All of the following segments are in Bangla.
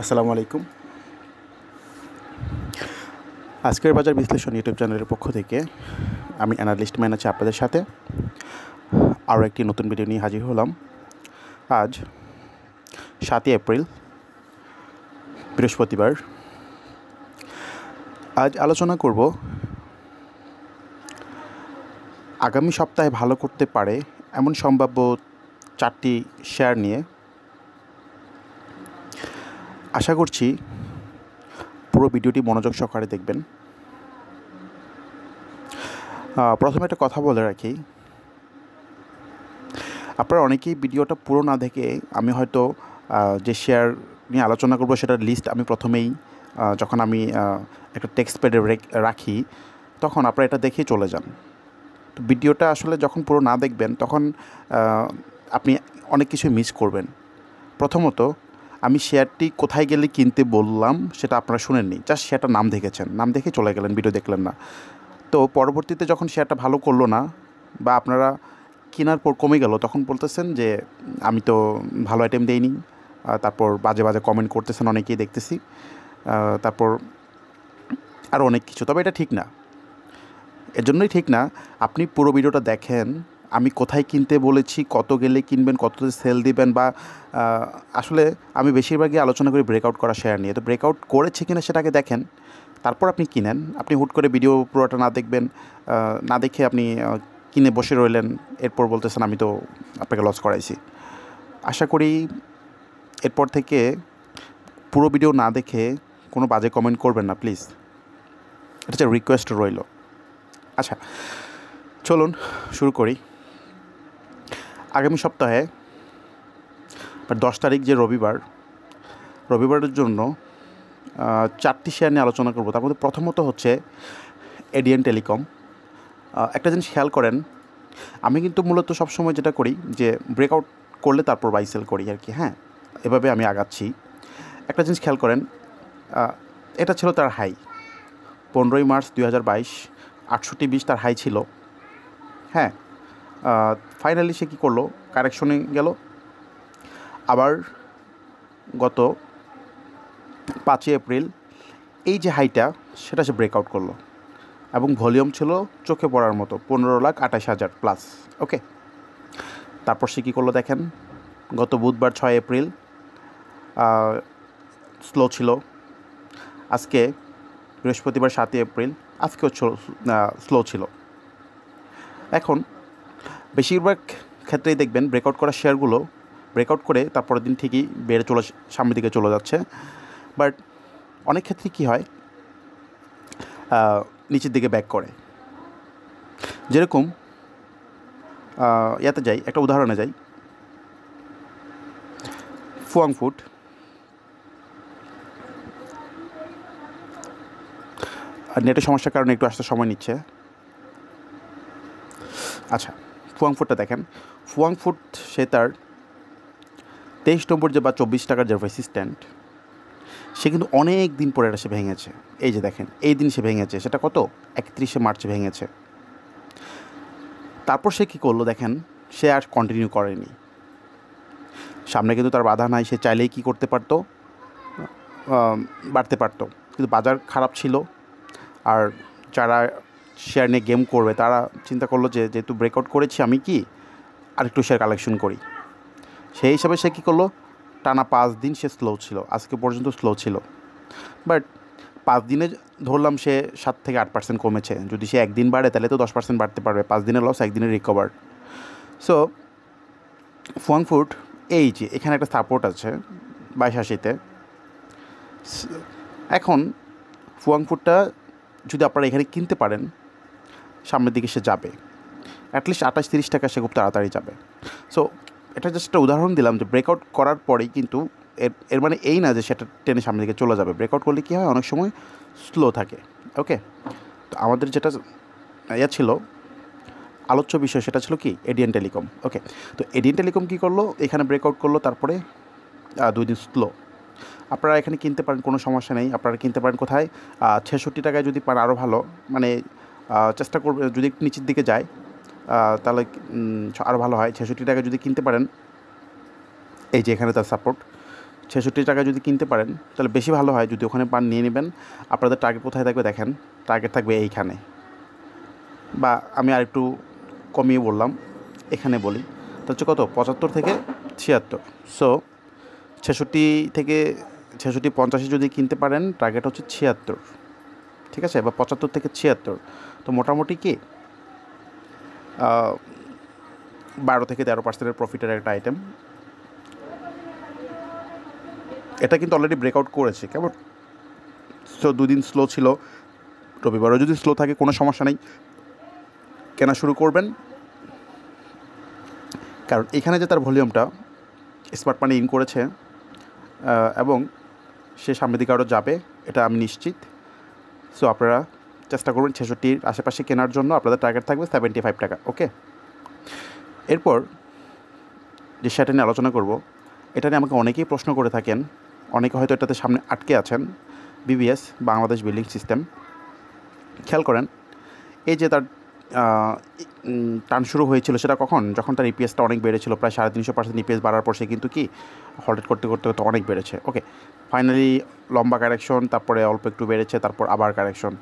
আসসালামু আলাইকুম। আজকের বাজার বিশ্লেষণ ইউটিউব চ্যানেলের পক্ষ থেকে আমি অ্যানালিস্ট ম্যান আছি আপনাদের সাথে আরও একটি নতুন ভিডিও নিয়ে হাজির হলাম। আজ 7ই এপ্রিল, বৃহস্পতিবার। আজ আলোচনা করব আগামী সপ্তাহে ভালো করতে পারে এমন সম্ভাব্য 4টি শেয়ার নিয়ে। আশা করছি পুরো ভিডিওটি মনোযোগ সহকারে দেখবেন। প্রথমে একটা কথা বলে রাখি, আপনারা অনেকেই ভিডিওটা পুরো না দেখে আমি হয়তো যে শেয়ার নিয়ে আলোচনা করব সেটার লিস্ট আমি প্রথমেই যখন আমি একটা টেক্সট প্যাডে রাখি তখন আপনারা এটা দেখেই চলে যান। তো ভিডিওটা আসলে যখন পুরো না দেখবেন তখন আপনি অনেক কিছুই মিস করবেন। প্রথমত, আমি শেয়ারটি কোথায় গেলে কিনতে বললাম সেটা আপনারা শুনেননি, জাস্ট শেয়ারটার নাম দেখেছেন, নাম দেখে চলে গেলেন, ভিডিও দেখলেন না। তো পরবর্তীতে যখন শেয়ারটা ভালো করলো না বা আপনারা কেনার পর কমে গেল তখন বলতেছেন যে আমি তো ভালো আইটেম দেইনি, তারপর বাজে বাজে কমেন্ট করতেছেন অনেকেই দেখতেছি, তারপর আরও অনেক কিছু। তবে এটা ঠিক না, এর জন্যই ঠিক না। আপনি পুরো ভিডিওটা দেখেন, আমি কোথায় কিনতে বলেছি, কত গেলে কিনবেন, কততে সেল দিবেন, বা আসলে আমি বেশিরভাগই আলোচনা করি ব্রেকআউট করা শেয়ার নিয়ে। তো ব্রেকআউট করেছে কিনা সেটাকে দেখেন, তারপর আপনি কিনেন। আপনি হুট করে ভিডিও পুরোটা না দেখবেন, না দেখে আপনি কিনে বসে রইলেন, এরপর বলতেছেন আমি তো আপনাকে লস করাইছি। আশা করি এরপর থেকে পুরো ভিডিও না দেখে কোনো বাজে কমেন্ট করবেন না প্লিজ, এটা হচ্ছে রিকোয়েস্ট রইল। আচ্ছা, চলুন শুরু করি। আগামী সপ্তাহে 10 তারিখ যে রবিবারের জন্য 4টি শেয়ার নিয়ে আলোচনা করব। তার মধ্যে প্রথমত হচ্ছে এডিএন টেলিকম। একটা জিনিস খেয়াল করেন, আমি কিন্তু মূলত সবসময় যেটা করি যে ব্রেকআউট করলে তারপর বাই সেল করি আর কি। হ্যাঁ, এভাবে আমি আগাচ্ছি। একটা জিনিস খেয়াল করেন, এটা ছিল তার হাই 15ই মার্চ 2022, 68.20 তার হাই ছিল। হ্যাঁ, ফাইনালি সে কী করলো, কারেকশনে গেল, আবার গত 5ই এপ্রিল এই যে হাইটা সেটা সে ব্রেকআউট করলো এবং ভলিউম ছিল চোখে পড়ার মতো 15,28,000 প্লাস। ওকে, তারপর সে কী করলো দেখেন, গত বুধবার 6 এপ্রিল স্লো ছিল, আজকে বৃহস্পতিবার 7ই এপ্রিল আজকেও স্লো ছিল। এখন বেশিরভাগ ক্ষেত্রেই দেখবেন ব্রেকআউট করা শেয়ারগুলো ব্রেকআউট করে তারপরের দিন ঠিকই বেড়ে সামনের দিকে চলে যাচ্ছে। বাট অনেক ক্ষেত্রে কী হয়, নিচের দিকে ব্যাক করে। যেরকম ইয়াতে যাই, একটা উদাহরণে যাই, ফুয়াং ফুড। আর নেটের সমস্যার কারণে একটু আসতে সময় নিচ্ছে। আচ্ছা, ফুয়াং ফুডটা দেখেন। ফুয়াং ফুড সে তার 23 নম্বর যে বা 24 টাকার যে রেসিস্ট্যান্ট, সে কিন্তু অনেক দিন পরে এটা সে ভেঙেছে। এই যে দেখেন, এই দিন সে ভেঙেছে, সেটা কত 31শে মার্চ ভেঙেছে। তারপর সে কী করলো দেখেন, সে আর কন্টিনিউ করেনি। সামনে কিন্তু তার বাধা নাই, সে চাইলেই কী করতে পারতো, বাড়তে পারতো, কিন্তু বাজার খারাপ ছিল। আর যারা শেয়ার নিয়ে গেম করবে তারা চিন্তা করলো যে যেহেতু ব্রেকআউট করেছি আমি কি আর একটু শেয়ার কালেকশন করি। সেই হিসাবে সে কী করলো, টানা 5 দিন সে স্লো ছিল, আজকে পর্যন্ত স্লো ছিল। বাট 5 দিনে ধরলাম সে 7 থেকে 8% কমেছে। যদি সে একদিন বাড়ে তাহলে তো 10% বাড়তে পারবে। 5 দিনের লস, একদিনের রিকভার। সো ফুয়াং ফুড এই যে এখানে একটা সাপোর্ট আছে 2280-তে। এখন ফুয়াং ফুডটা যদি আপনারা এখানে কিনতে পারেন, সামনের দিকে সে যাবে, অ্যাটলিস্ট 28-30 টাকা সে খুব তাড়াতাড়ি যাবে। সো এটা জাস্ট একটা উদাহরণ দিলাম যে ব্রেকআউট করার পরেই কিন্তু এর মানে এই না যে সেটা টেনে সামনের দিকে চলে যাবে। ব্রেকআউট করলে কী হয়, অনেক সময় স্লো থাকে। ওকে, তো আমাদের যেটা ছিল আলোচ্য বিষয় সেটা ছিল কি, এডিএন টেলিকম। ওকে, তো এডিএন টেলিকম কী করলো, এখানে ব্রেকআউট করলো, তারপরে 2 দিন স্লো। আপনারা এখানে কিনতে পারেন, কোনো সমস্যা নেই। আপনারা কিনতে পারেন কোথায়, 66 টাকায় যদি পান আরও ভালো। মানে চেষ্টা করবে যদি নিচের দিকে যায় তাহলে আরও ভালো হয়। 66 টাকায় যদি কিনতে পারেন, এই যে এখানে তার সাপোর্ট 66 টাকায় যদি কিনতে পারেন তাহলে বেশি ভালো হয়। যদি ওখানে পান নিয়ে নেবেন। আপনাদের টার্গেট কোথায় থাকবে দেখেন, টার্গেট থাকবে এইখানে, বা আমি আরেকটু কমিয়ে বললাম, এখানে বলি তো হচ্ছে কত 75 থেকে 76। সো 66 50 যদি কিনতে পারেন টার্গেট হচ্ছে 76, ঠিক আছে, বা 75 থেকে 76। তো মোটামুটি কি 12 থেকে 13% প্রফিটের একটা আইটেম। এটা কিন্তু অলরেডি ব্রেকআউট করেছে কেমন। সো 2 দিন স্লো ছিল, রবিবারও যদি স্লো থাকে কোনো সমস্যা নেই, কেনা শুরু করবেন। কারণ এখানে যে তার ভলিউমটা স্মার্ট মানি ইন করেছে এবং সে সামনের দিকে আরও যাবে, এটা আমি নিশ্চিত। সো আপনারা চেষ্টা করবেন 66-র আশেপাশে কেনার জন্য। আপনাদের টার্গেট থাকবে 75 টাকা। ওকে, এরপর যে সেটা নিয়ে আলোচনা করব, এটা নিয়ে আমাকে অনেকেই প্রশ্ন করে থাকেন, অনেকে হয়তো এটাতে সামনে আটকে আছেন। BBS, Bangladesh building system. খেয়াল করেন, এই যে তার টার্ন শুরু হয়েছিল সেটা কখন, যখন তার ইপিএসটা অনেক বেড়েছিল, প্রায় 350% ইপিএস বাড়ার পর সে কিন্তু কি হল্টেড করতে করতে করতে অনেক বেড়েছে। ওকে, ফাইনালি লম্বা কারেকশন, তারপরে অল্প একটু বেড়েছে, তারপর আবার কারেকশন।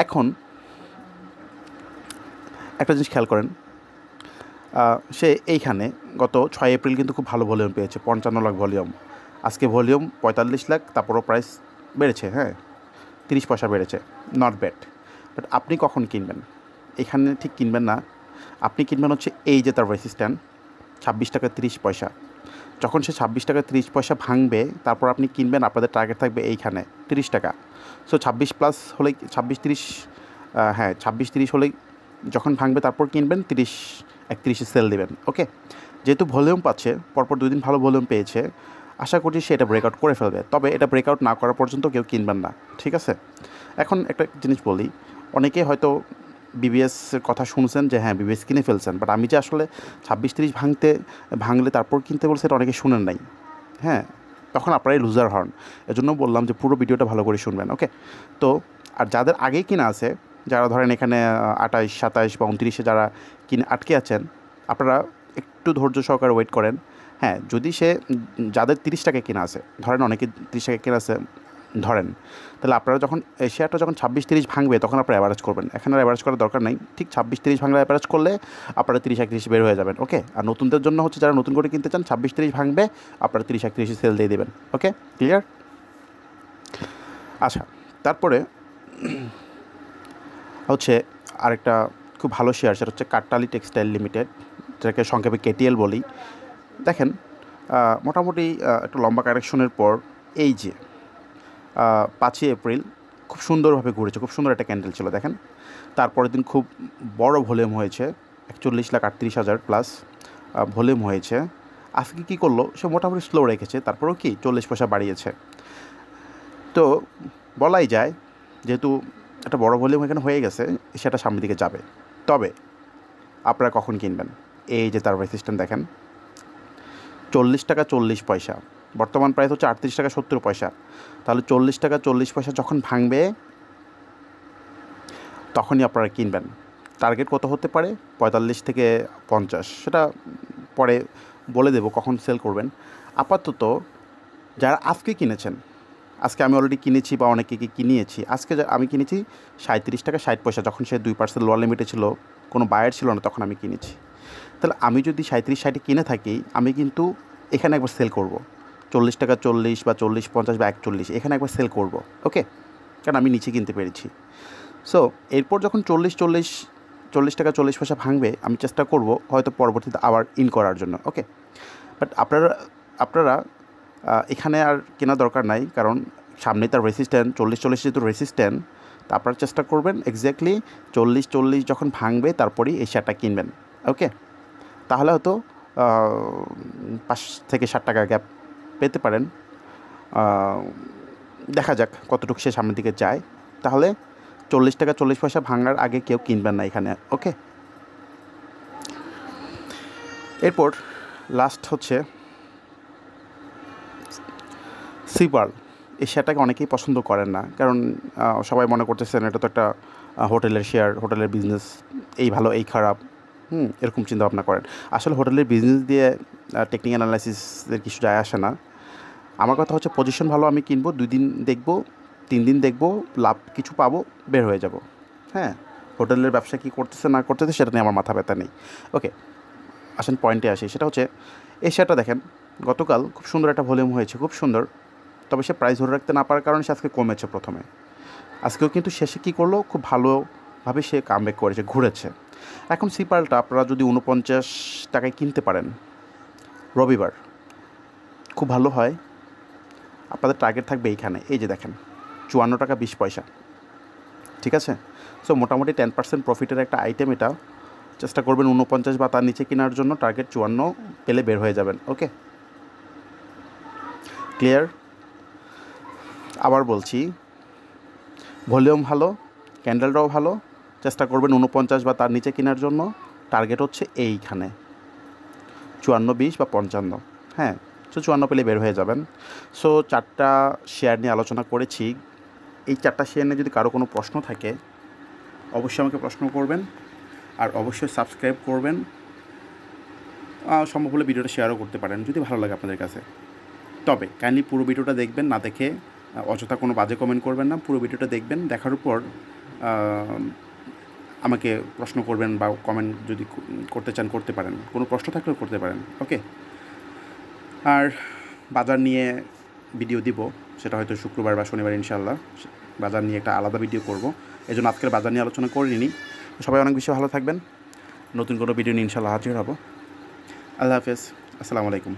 এখন একটা জিনিস খেয়াল করেন, সে এইখানে গত 6 এপ্রিল কিন্তু খুব ভালো ভলিউম পেয়েছে, 55 লাখ ভলিউম। আজকে ভলিউম 45 লাখ, তারপরও প্রাইস বেড়েছে, হ্যাঁ 30 পয়সা বেড়েছে, নট ব্যাড। বাট আপনি কখন কিনবেন? এখানে ঠিক কিনবেন না, আপনি কিনবেন হচ্ছে এই যে তার রেসিস্ট্যান্ট 26 টাকা 30 পয়সা। যখন সে 26 টাকা 30 পয়সা ভাঙবে তারপর আপনি কিনবেন, আপনাদের টার্গেট থাকবে এইখানে 30 টাকা। সো 26 প্লাস হলেই 26-30, হ্যাঁ 26-30 হলেই যখন ভাঙবে তারপর কিনবেন, 30-31 সেল দেবেন। ওকে, যেহেতু ভলিউম পাচ্ছে, পরপর 2 দিন ভালো ভলিউম পেয়েছে, আশা করছি সে এটা ব্রেকআউট করে ফেলবে। তবে এটা ব্রেকআউট না করা পর্যন্ত কেউ কিনবেন না, ঠিক আছে। এখন একটা জিনিস বলি, অনেকে হয়তো বিবিএসের কথা শুনছেন যে হ্যাঁ বিবিএস কিনে ফেলছেন, বাট আমি যে আসলে 26-30 ভাঙলে তারপর কিনতে বলছে এটা অনেকে শুনেন নাই, হ্যাঁ তখন আপনারাই লুজার হন। এজন্য বললাম যে পুরো ভিডিওটা ভালো করে শুনবেন। ওকে, তো আর যাদের আগেই কিনা আছে, যারা ধরেন এখানে 28, 27 বা 29-এ যারা কিনে আটকে আছেন, আপনারা একটু ধৈর্য সহকারে ওয়েট করেন। হ্যাঁ, যদি সে যাদের 30 টাকায় কেনা আছে, ধরেন অনেকে 30 টাকায় কেনা আছে ধরেন, তাহলে আপনারা যখন শেয়ারটা যখন 26-30 ভাঙবে তখন আপনারা অ্যাভারেজ করবেন। এখানে আর অ্যাভারেজ করার দরকার নেই, ঠিক 26-30 ভাঙলে অ্যাভারেজ করলে আপনারা 30-31 বের হয়ে যাবেন। ওকে, আর নতুনদের জন্য হচ্ছে যারা নতুন করে কিনতে চান, 26-30 ভাঙবে, আপনারা 30-31 সেল দিয়ে দেবেন। ওকে, ক্লিয়ার? আচ্ছা, তারপরে হচ্ছে আরেকটা খুব ভালো শেয়ার, সেটা হচ্ছে কাট্টালি টেক্সটাইল লিমিটেড, যেটাকে সংক্ষেপে কেটিএল বলি। দেখেন মোটামুটি একটা লম্বা কারেকশনের পর এই যে 5 এপ্রিল খুব সুন্দরভাবে ঘুরেছে, খুব সুন্দর একটা ক্যান্ডেল ছিল দেখেন। তারপরের দিন খুব বড় ভলিউম হয়েছে, 41,38,000 প্লাস ভলিউম হয়েছে। আজকে কী করলো, সে মোটামুটি স্লো রেখেছে, তারপরেও কি 40 পয়সা বাড়িয়েছে। তো বলাই যায় যেহেতু একটা বড় ভলিউম এখানে হয়ে গেছে, সেটা সামনের দিকে যাবে। তবে আপনারা কখন কিনবেন? এই যে তার রেসিস্ট্যান্ট দেখেন, 40 টাকা 40 পয়সা, বর্তমান প্রাইস হচ্ছে 38 টাকা 70 পয়সা। তাহলে 40 টাকা 40 পয়সা যখন ভাঙবে তখনই আপনারা কিনবেন। টার্গেট কত হতে পারে? 45 থেকে 50, সেটা পরে বলে দেবো কখন সেল করবেন। আপাতত যারা আজকে কিনেছেন, আজকে আমি অলরেডি কিনেছি বা অনেকে কিনিয়েছি, আজকে আমি কিনেছি 37 টাকা 60 পয়সা, যখন সে 2% লোয়ার লিমিটে ছিল, কোনো বায়ার ছিল না, তখন আমি কিনেছি। তাহলে আমি যদি 37-60 কিনে থাকি, আমি কিন্তু এখানে একবার সেল করব 40 টাকা 40 বা 40-50 বা 41, এখানে একবার সেল করব। ওকে, কারণ আমি নিচে কিনতে পেরেছি। সো এরপর যখন 40 টাকা 40 পয়সা ভাঙবে, আমি চেষ্টা করব হয়তো পরবর্তীতে আবার ইন করার জন্য। ওকে, বাট আপনারা এখানে আর কেনা দরকার নাই, কারণ সামনেই তার রেসিস্ট্যান্ট 40 যেহেতু রেসিস্ট্যান্ট, তা আপনারা চেষ্টা করবেন এক্স্যাক্টলি 40 যখন ভাঙবে তারপরেই এই শেয়ারটা কিনবেন। ওকে, তাহলে হয়তো 5 থেকে 7 টাকা গ্যাপ পেতে পারেন। দেখা যাক কতটুকু সে সামনের দিকে যায়। তাহলে 40 টাকা 40 পয়সা ভাঙার আগে কেউ কিনবেন না এখানে। ওকে, এরপর লাস্ট হচ্ছে সিপার। এই শেয়ারটাকে অনেকেই পছন্দ করেন না, কারণ সবাই মনে করতেছেন এটা তো একটা হোটেলের শেয়ার, হোটেলের বিজনেস, এই ভালো এই খারাপ, এরকম চিন্তা ভাবনা করেন। আসলে হোটেলের বিজনেস দিয়ে টেকনিক্যাল অ্যানালাইসিসের কিছু যায় আসে না। আমার কথা হচ্ছে পজিশন ভালো, আমি কিনবো, 2 দিন দেখবো, 3 দিন দেখবো, লাভ কিছু পাবো, বের হয়ে যাব। হ্যাঁ, হোটেলের ব্যবসা কী করতেছে না করতেছে সেটা নিয়ে আমার মাথা ব্যথা নেই। ওকে, আসেন পয়েন্টে আসি। সেটা হচ্ছে এই শেয়ারটা দেখেন, গতকাল খুব সুন্দর একটা ভলিউম হয়েছে, খুব সুন্দর। তবে সে প্রাইস ধরে রাখতে না পারার কারণে সে আজকে কমেছে প্রথমে। আজকেও কিন্তু শেষে কী করলো, খুব ভালোভাবে সে কামব্যাক করেছে, ঘুরেছে। এখন সিপালটা আপনারা যদি 49 টাকায় কিনতে পারেন রবিবার, খুব ভালো হয়। আপনাদের টার্গেট থাকবে এইখানে, এই যে দেখেন 54 টাকা 20 পয়সা, ঠিক আছে? সো মোটামুটি 10% প্রফিটের একটা আইটেম এটা। চেষ্টা করবেন 49 বা তার নিচে কেনার জন্য, টার্গেট 54 পেলে বের হয়ে যাবেন। ওকে, ক্লিয়ার? আবার বলছি, ভলিউম ভালো, ক্যান্ডেলটাও ভালো, চেষ্টা করবেন 49 বা তার নিচে কেনার জন্য, টার্গেট হচ্ছে এইখানে 54, 20 বা 55। হ্যাঁ, সো 54 পেলে বের হয়ে যাবেন। সো 4টা শেয়ার নিয়ে আলোচনা করেছি। এই 4টা শেয়ার নিয়ে যদি কারো কোনো প্রশ্ন থাকে অবশ্যই আমাকে প্রশ্ন করবেন, আর অবশ্যই সাবস্ক্রাইব করবেন। সম্ভব হলে ভিডিওটা শেয়ারও করতে পারেন যদি ভালো লাগে আপনাদের কাছে। তবে কাইন্ডলি পুরো ভিডিওটা দেখবেন, না দেখে অযথা কোনো বাজে কমেন্ট করবেন না। পুরো ভিডিওটা দেখবেন, দেখার উপর আমাকে প্রশ্ন করবেন বা কমেন্ট যদি করতে চান করতে পারেন, কোনো প্রশ্ন থাকলেও করতে পারেন। ওকে, আর বাজার নিয়ে ভিডিও দিব, সেটা হয়তো শুক্রবার বা শনিবার ইনশাল্লাহ। বাজার নিয়ে একটা আলাদা ভিডিও করব, এই জন্য আজকের বাজার নিয়ে আলোচনা করিনি। সবাই অনেক বেশি ভালো থাকবেন, নতুন কোনো ভিডিও নিয়ে ইনশাল্লাহ হাজির হব। আল্লাহ হাফেজ, আসসালামু আলাইকুম।